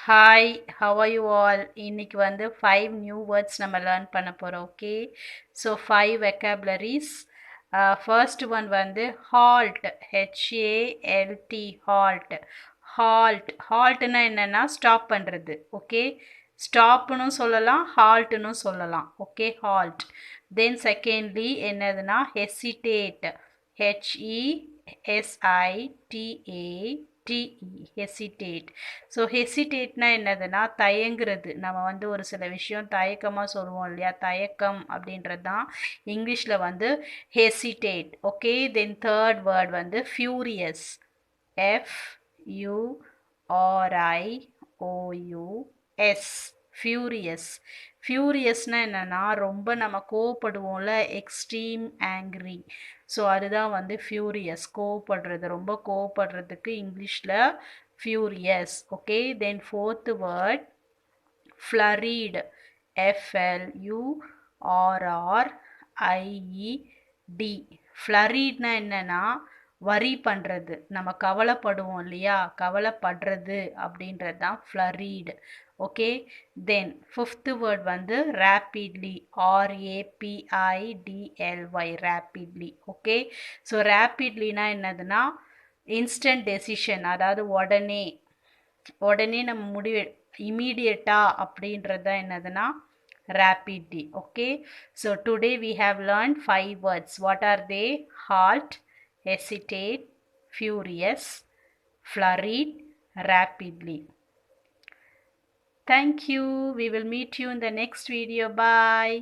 hi how are you all இன்னைக்கு வந்து 5 new words நம்ம லேர்ன் பண்ண போகிறோம் okay so 5 vocabularies first one வந்து halt HALT halt haltனா என்னன்னா ஸ்டாப் பண்ணுறது ஓகே ஸ்டாப்னு சொல்லலாம் ஹால்ட்னு சொல்லலாம் ஓகே halt தென் செகண்ட்லி என்னதுன்னா hesitate hesitate ஸோ ஹெசிடேட்னா என்னதுன்னா தயங்குறது நம்ம வந்து ஒரு சில விஷயம் தயக்கமாக சொல்லுவோம் இல்லையா தயக்கம் அப்படின்றது தான் இங்கிலீஷில் வந்து hesitate okay then third word வந்து ஃபியூரியஸ் FURIOUS ஃபியூரியஸ்னால் என்னென்னா ரொம்ப நம்ம கோவப்படுவோம்ல எக்ஸ்ட்ரீம் ஆங்க்ரி ஸோ அதுதான் வந்து ஃபியூரியஸ் கோவப்படுறது ரொம்ப கோவப்படுறதுக்கு இங்கிலீஷில் furious okay then fourth word flurried FLURRIED flurriedனா என்னன்னா வரி பண்ணுறது நம்ம கவலைப்படுவோம் இல்லையா கவலைப்படுறது அப்படின்றது தான் flurried okay then fifth word வந்து rapidly RAPIDLY rapidly okay so rapidlyனா என்னதுன்னா இன்ஸ்டன்ட் டெசிஷன் அதாவது உடனே நம்ம முடிவு இமீடியட்டாக அப்படின்றது தான் என்னதுன்னா rapidly okay so today we have learned 5 words what are they halt hesitate furious flurried rapidly thank you we will meet you in the next video bye